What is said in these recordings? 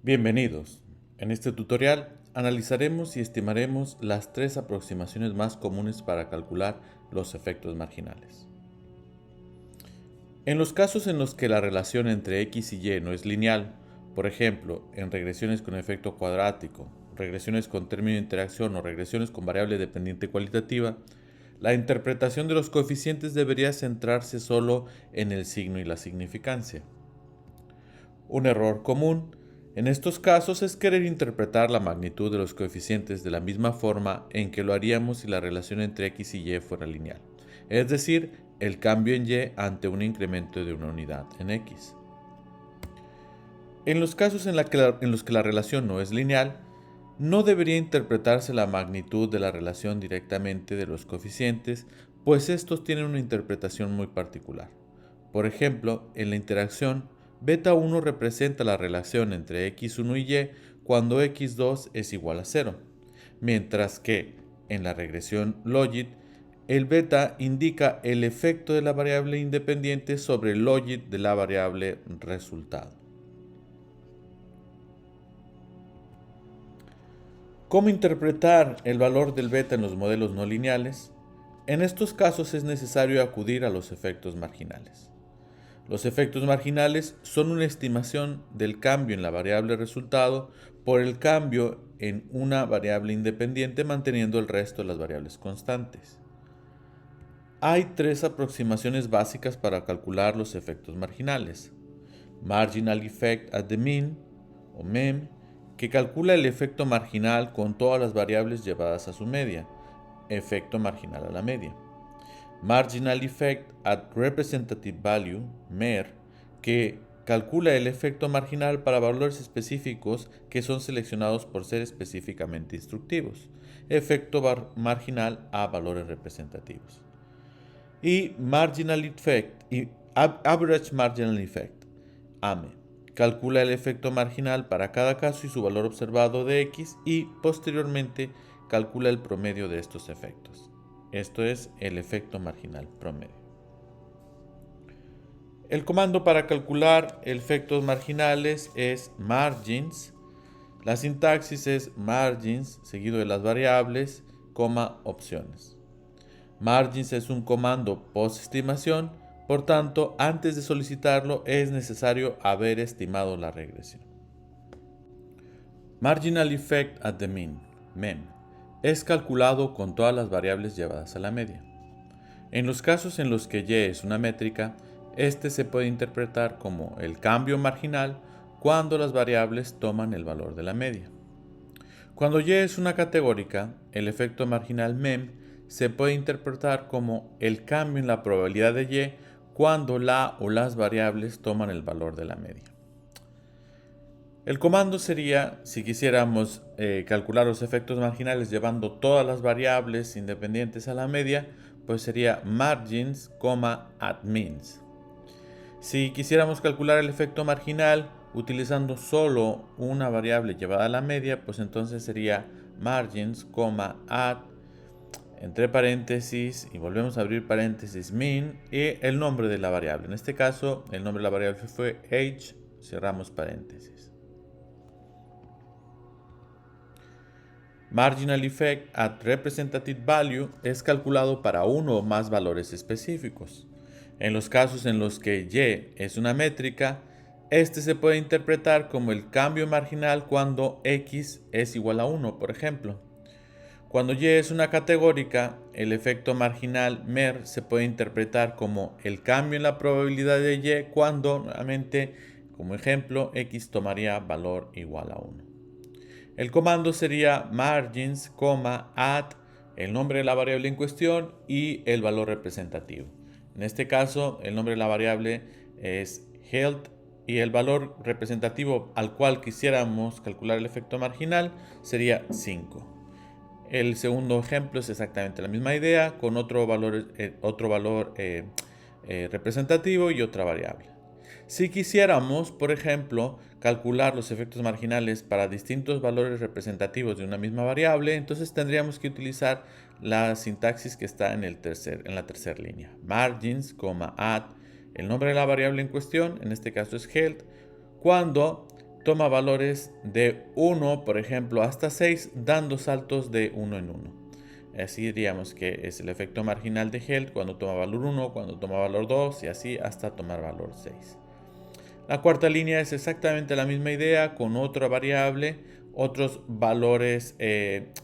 Bienvenidos. En este tutorial analizaremos y estimaremos las tres aproximaciones más comunes para calcular los efectos marginales. En los casos en los que la relación entre x y y no es lineal, por ejemplo, en regresiones con efecto cuadrático, regresiones con término de interacción o regresiones con variable dependiente cualitativa, la interpretación de los coeficientes debería centrarse solo en el signo y la significancia. Un error común en estos casos es querer interpretar la magnitud de los coeficientes de la misma forma en que lo haríamos si la relación entre x y y fuera lineal, es decir, el cambio en y ante un incremento de una unidad en x. En los casos en los que la relación no es lineal, no debería interpretarse la magnitud de la relación directamente de los coeficientes, pues estos tienen una interpretación muy particular. Por ejemplo, en la interacción, beta 1 representa la relación entre x1 y y cuando x2 es igual a 0, mientras que en la regresión logit, el beta indica el efecto de la variable independiente sobre el logit de la variable resultado. ¿Cómo interpretar el valor del beta en los modelos no lineales? En estos casos es necesario acudir a los efectos marginales. Los efectos marginales son una estimación del cambio en la variable resultado por el cambio en una variable independiente manteniendo el resto de las variables constantes. Hay tres aproximaciones básicas para calcular los efectos marginales. Marginal Effect at the Mean, o MEM, que calcula el efecto marginal con todas las variables llevadas a su media, efecto marginal a la media. Marginal Effect at Representative Value, MER, que calcula el efecto marginal para valores específicos que son seleccionados por ser específicamente instructivos, efecto marginal a valores representativos. Y Marginal Effect y Average Marginal Effect, AME, calcula el efecto marginal para cada caso y su valor observado de x y posteriormente calcula el promedio de estos efectos. Esto es el efecto marginal promedio. El comando para calcular efectos marginales es margins. La sintaxis es margins seguido de las variables, opciones. Margins es un comando post-estimación, por tanto, antes de solicitarlo es necesario haber estimado la regresión. Marginal Effect at the Mean, MEM, es calculado con todas las variables llevadas a la media. En los casos en los que y es una métrica, este se puede interpretar como el cambio marginal cuando las variables toman el valor de la media. Cuando y es una categórica, el efecto marginal MEM se puede interpretar como el cambio en la probabilidad de y cuando la o las variables toman el valor de la media. El comando sería, si quisiéramos calcular los efectos marginales llevando todas las variables independientes a la media, pues sería margins, at means. Si quisiéramos calcular el efecto marginal utilizando solo una variable llevada a la media, pues entonces sería margins, at, entre paréntesis, y volvemos a abrir paréntesis, mean, y el nombre de la variable. En este caso, el nombre de la variable fue age, cerramos paréntesis. Marginal Effect at Representative Value es calculado para uno o más valores específicos. En los casos en los que y es una métrica, este se puede interpretar como el cambio marginal cuando x es igual a 1, por ejemplo. Cuando y es una categórica, el efecto marginal MER se puede interpretar como el cambio en la probabilidad de y cuando, nuevamente, como ejemplo, x tomaría valor igual a 1. El comando sería margins, at, el nombre de la variable en cuestión y el valor representativo. En este caso, el nombre de la variable es health y el valor representativo al cual quisiéramos calcular el efecto marginal sería 5. El segundo ejemplo es exactamente la misma idea con otro valor representativo y otra variable. Si quisiéramos, por ejemplo, calcular los efectos marginales para distintos valores representativos de una misma variable, entonces tendríamos que utilizar la sintaxis que está en la tercera línea. Margins, add, el nombre de la variable en cuestión, en este caso es health, cuando toma valores de 1, por ejemplo, hasta 6, dando saltos de 1 en 1. Así diríamos que es el efecto marginal de health cuando toma valor 1, cuando toma valor 2 y así hasta tomar valor 6. La cuarta línea es exactamente la misma idea con otra variable, otros valores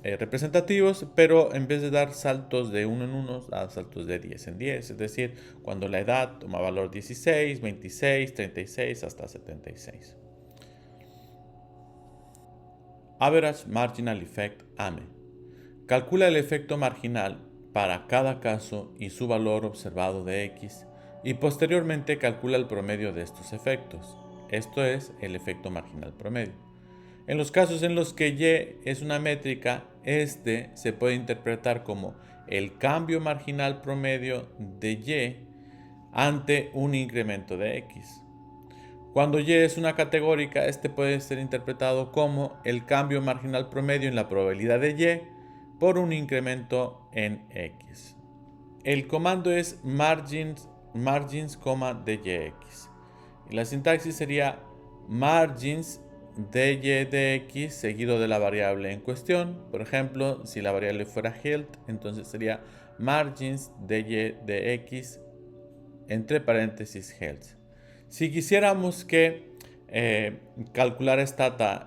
representativos, pero en vez de dar saltos de 1 en 1, da saltos de 10 en 10. Es decir, cuando la edad toma valor 16, 26, 36 hasta 76. Average Marginal Effect AME. Calcula el efecto marginal para cada caso y su valor observado de X, y posteriormente calcula el promedio de estos efectos. Esto es el efecto marginal promedio. En los casos en los que Y es una métrica, este se puede interpretar como el cambio marginal promedio de Y ante un incremento de X. Cuando Y es una categórica, este puede ser interpretado como el cambio marginal promedio en la probabilidad de Y por un incremento en X. El comando es margins, de YX. Y la sintaxis sería margins de Y de X seguido de la variable en cuestión. Por ejemplo, si la variable fuera health, entonces sería margins de Y de X entre paréntesis health. Si quisiéramos que calcular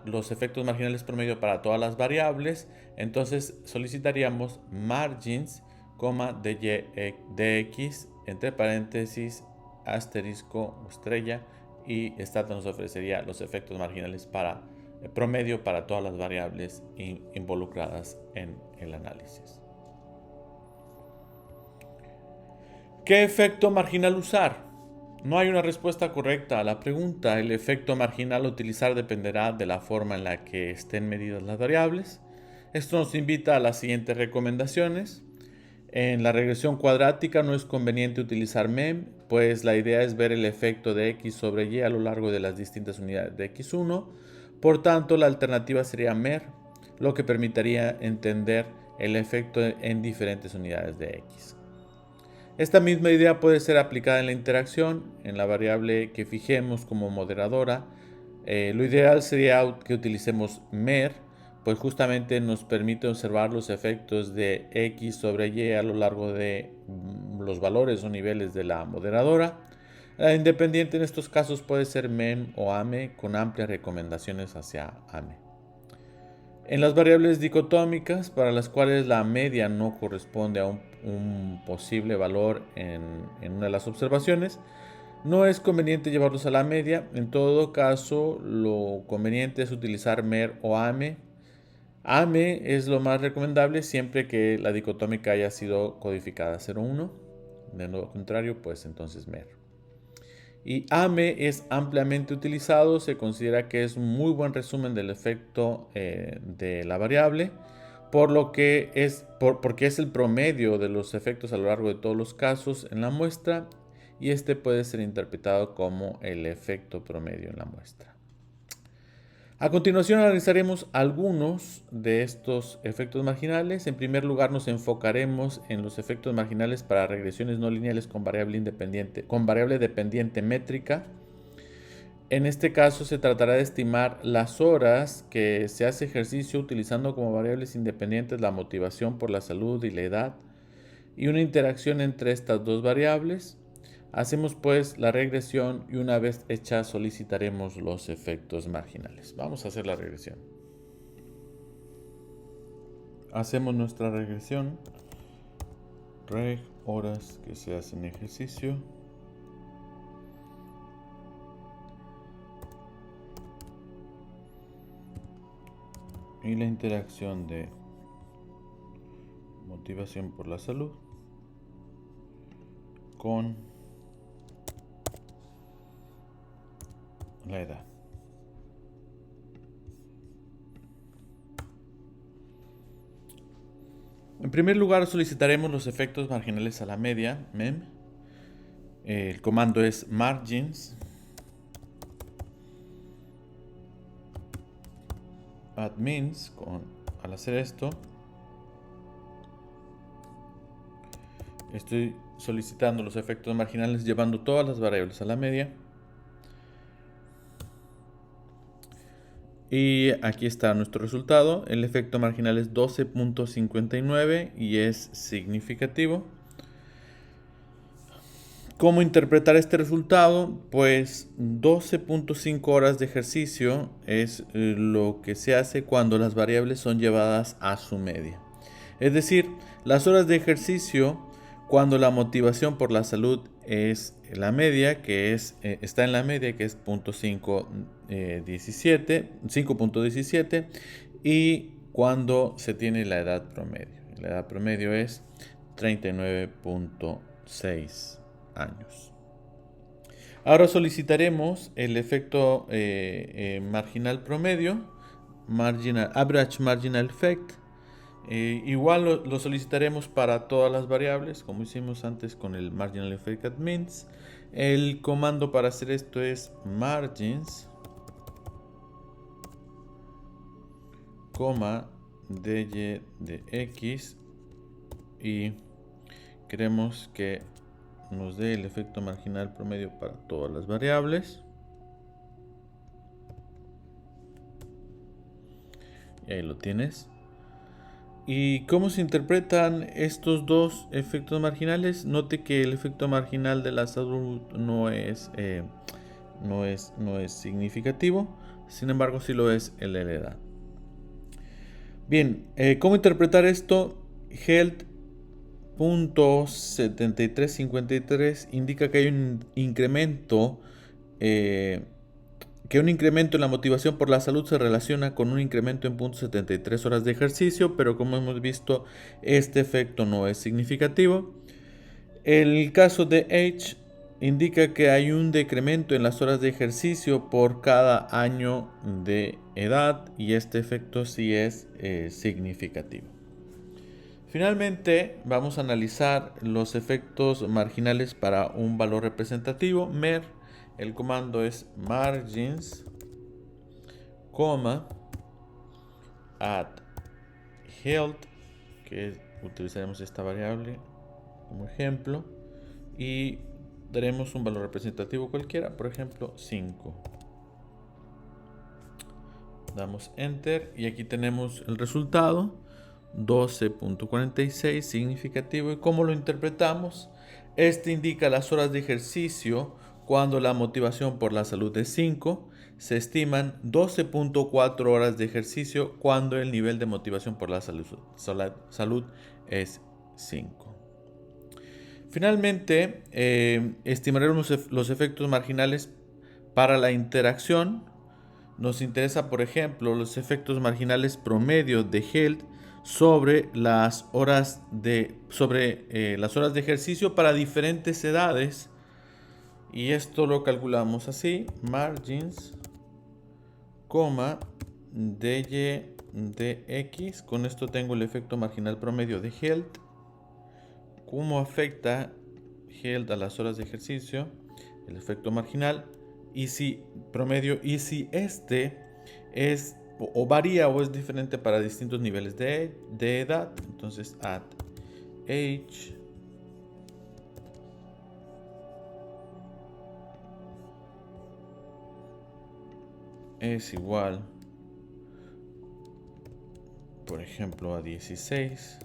los efectos marginales promedio para todas las variables, entonces solicitaríamos margins, de Y de X entre paréntesis asterisco o estrella, y stata nos ofrecería los efectos marginales para promedio para todas las variables involucradas en el análisis. ¿Qué efecto marginal usar? No hay una respuesta correcta a la pregunta. El efecto marginal a utilizar dependerá de la forma en la que estén medidas las variables. Esto nos invita a las siguientes recomendaciones. En la regresión cuadrática no es conveniente utilizar MEM, pues la idea es ver el efecto de X sobre Y a lo largo de las distintas unidades de X1. Por tanto, la alternativa sería MER, lo que permitiría entender el efecto en diferentes unidades de X. Esta misma idea puede ser aplicada en la interacción, en la variable que fijemos como moderadora. Lo ideal sería que utilicemos MER, pues justamente nos permite observar los efectos de X sobre Y a lo largo de los valores o niveles de la moderadora. Independiente en estos casos puede ser MEM o AME, con amplias recomendaciones hacia AME. En las variables dicotómicas, para las cuales la media no corresponde a un posible valor en una de las observaciones, no es conveniente llevarlos a la media. En todo caso, lo conveniente es utilizar MER o AME. AME es lo más recomendable siempre que la dicotómica haya sido codificada 0,1. De lo contrario, pues entonces MER. Y AME es ampliamente utilizado, se considera que es un muy buen resumen del efecto de la variable, porque es el promedio de los efectos a lo largo de todos los casos en la muestra, y este puede ser interpretado como el efecto promedio en la muestra. A continuación analizaremos algunos de estos efectos marginales. En primer lugar, nos enfocaremos en los efectos marginales para regresiones no lineales con variable dependiente métrica. En este caso se tratará de estimar las horas que se hace ejercicio utilizando como variables independientes la motivación por la salud y la edad, y una interacción entre estas dos variables. Hacemos pues la regresión y una vez hecha solicitaremos los efectos marginales. Vamos a hacer la regresión. Hacemos nuestra regresión. Reg horas que se hacen ejercicio. Y la interacción de motivación por la salud con la edad. En primer lugar solicitaremos los efectos marginales a la media, MEM. El comando es margins add means. Al hacer esto Estoy solicitando los efectos marginales llevando todas las variables a la media. Y aquí está nuestro resultado. El efecto marginal es 12.59 y es significativo. ¿Cómo interpretar este resultado? Pues 12.5 horas de ejercicio es lo que se hace cuando las variables son llevadas a su media. Es decir, las horas de ejercicio cuando la motivación por la salud es la media, que está en la media, que es 5.17, y cuando se tiene la edad promedio. La edad promedio es 39.6 años. Ahora solicitaremos el efecto marginal promedio, average marginal effect. Igual lo solicitaremos para todas las variables, como hicimos antes con el marginal effect at means. El comando para hacer esto es margins, dy de x, y queremos que nos dé el efecto marginal promedio para todas las variables. Y ahí lo tienes. ¿Y cómo se interpretan estos dos efectos marginales? Note que el efecto marginal de la salud no es significativo, sin embargo sí lo es el de la edad. Bien, ¿cómo interpretar esto? Health.7353 indica que hay un incremento en la motivación por la salud se relaciona con un incremento en 0.73 horas de ejercicio, pero como hemos visto, este efecto no es significativo. El caso de H indica que hay un decremento en las horas de ejercicio por cada año de edad, y este efecto sí es significativo. Finalmente, vamos a analizar los efectos marginales para un valor representativo, MER. El comando es margins, at health, que utilizaremos esta variable como ejemplo, y daremos un valor representativo cualquiera, por ejemplo 5. Damos enter y aquí tenemos el resultado, 12.46, significativo. ¿Y cómo lo interpretamos? Este indica las horas de ejercicio cuando la motivación por la salud es 5. Se estiman 12.4 horas de ejercicio cuando el nivel de motivación por la salud es 5. Finalmente, estimaremos los efectos marginales para la interacción. Nos interesa, por ejemplo, los efectos marginales promedio de Health sobre las horas de ejercicio para diferentes edades. Y esto lo calculamos así: margins, dy de x. Con esto tengo el efecto marginal promedio de Health. ¿Cómo afecta Health a las horas de ejercicio? El efecto marginal. Y si promedio, y si este es o varía o es diferente para distintos niveles de edad. Entonces at age es igual, por ejemplo, a 16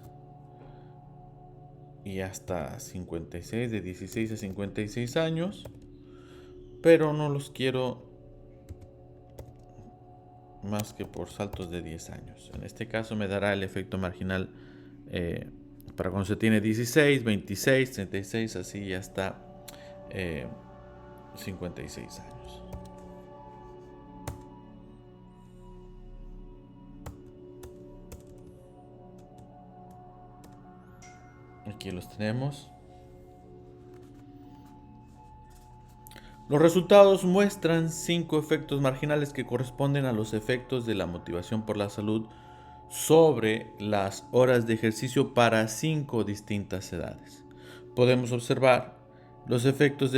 y hasta 56, de 16 a 56 años, pero no los quiero más que por saltos de 10 años. En este caso me dará el efecto marginal para cuando se tiene 16, 26, 36, así hasta 56 años. Aquí los tenemos. Los resultados muestran 5 efectos marginales que corresponden a los efectos de la motivación por la salud sobre las horas de ejercicio para 5 distintas edades. Podemos observar que los efectos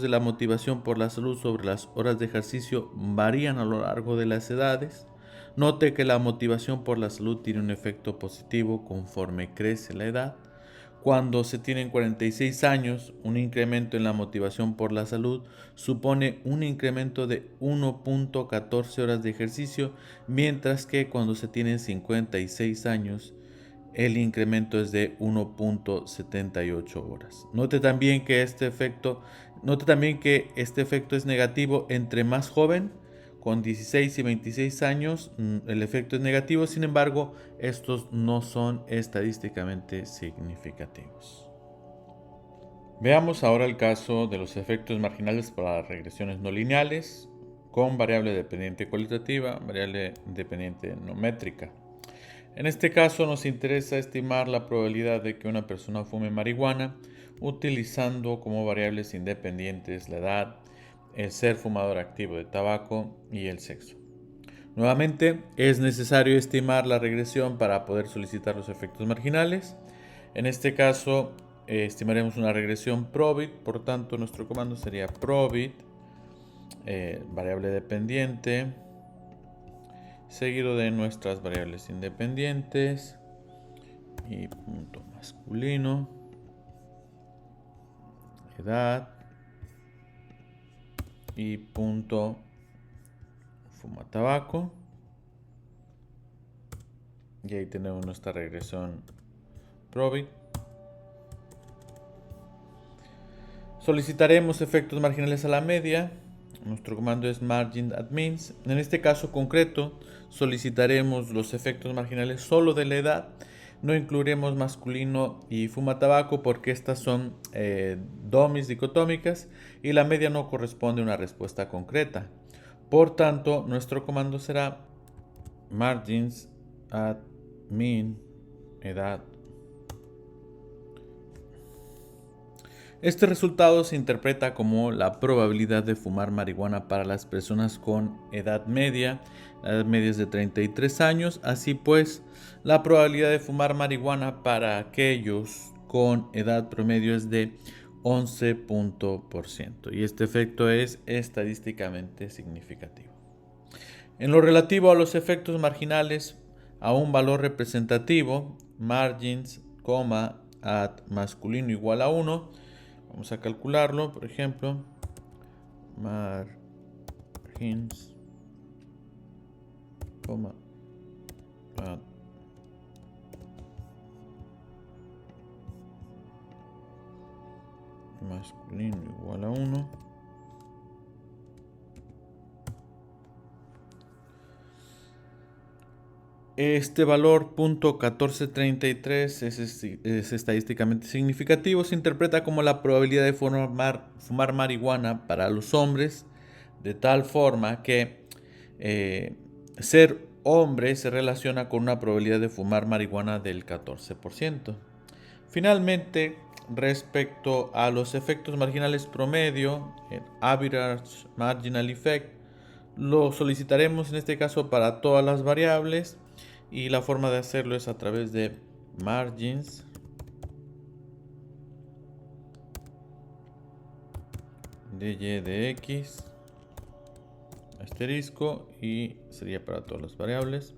de la motivación por la salud sobre las horas de ejercicio varían a lo largo de las edades. Note que la motivación por la salud tiene un efecto positivo conforme crece la edad. Cuando se tienen 46 años, un incremento en la motivación por la salud supone un incremento de 1.14 horas de ejercicio, mientras que cuando se tienen 56 años, el incremento es de 1.78 horas. Note también que este efecto es negativo entre más joven. Con 16 y 26 años el efecto es negativo, sin embargo, estos no son estadísticamente significativos. Veamos ahora el caso de los efectos marginales para regresiones no lineales con variable dependiente cualitativa, variable dependiente no métrica. En este caso nos interesa estimar la probabilidad de que una persona fume marihuana utilizando como variables independientes la edad, el ser fumador activo de tabaco y el sexo. Nuevamente, es necesario estimar la regresión para poder solicitar los efectos marginales. En este caso, estimaremos una regresión probit, por tanto, nuestro comando sería probit, variable dependiente, seguido de nuestras variables independientes y punto masculino, edad y punto fuma tabaco, y ahí tenemos nuestra regresión probit. Solicitaremos efectos marginales a la media. Nuestro comando es margin@means. En este caso concreto solicitaremos los efectos marginales solo de la edad. No incluiremos masculino y fuma tabaco porque estas son dummies dicotómicas y la media no corresponde a una respuesta concreta. Por tanto, nuestro comando será margins@mean edad. Este resultado se interpreta como la probabilidad de fumar marihuana para las personas con edad media. La edad media es de 33 años. Así pues, la probabilidad de fumar marihuana para aquellos con edad promedio es de 11%. Y este efecto es estadísticamente significativo. En lo relativo a los efectos marginales, a un valor representativo, margins, at masculino igual a 1, vamos a calcularlo, por ejemplo, margins, at masculino igual a 1. Este valor .1433 es estadísticamente significativo. Se interpreta como la probabilidad de fumar marihuana para los hombres, de tal forma que ser hombre se relaciona con una probabilidad de fumar marihuana del 14%. Finalmente, respecto a los efectos marginales promedio, el average marginal effect, lo solicitaremos en este caso para todas las variables. Y la forma de hacerlo es a través de margins de y de x asterisco, y sería para todas las variables.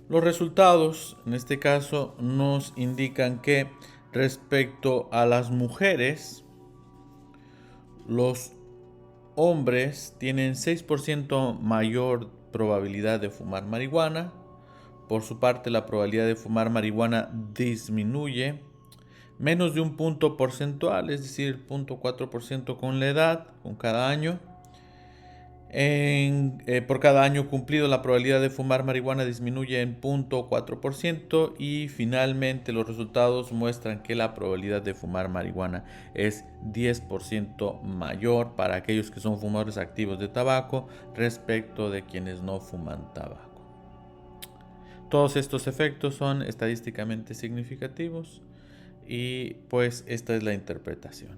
Los resultados en este caso nos indican que respecto a las mujeres, los hombres tienen 6% mayor probabilidad de fumar marihuana. Por su parte, la probabilidad de fumar marihuana disminuye menos de un punto porcentual, es decir, 0.4% con la edad, con cada año. Por cada año cumplido, la probabilidad de fumar marihuana disminuye en 0.4%, y finalmente los resultados muestran que la probabilidad de fumar marihuana es 10% mayor para aquellos que son fumadores activos de tabaco respecto de quienes no fuman tabaco. Todos estos efectos son estadísticamente significativos y pues esta es la interpretación.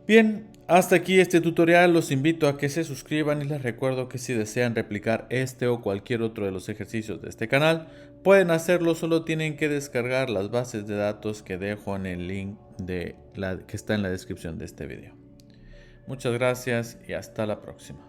Bien, hasta aquí este tutorial. Los invito a que se suscriban y les recuerdo que si desean replicar este o cualquier otro de los ejercicios de este canal, pueden hacerlo, solo tienen que descargar las bases de datos que dejo en el link que está en la descripción de este video. Muchas gracias y hasta la próxima.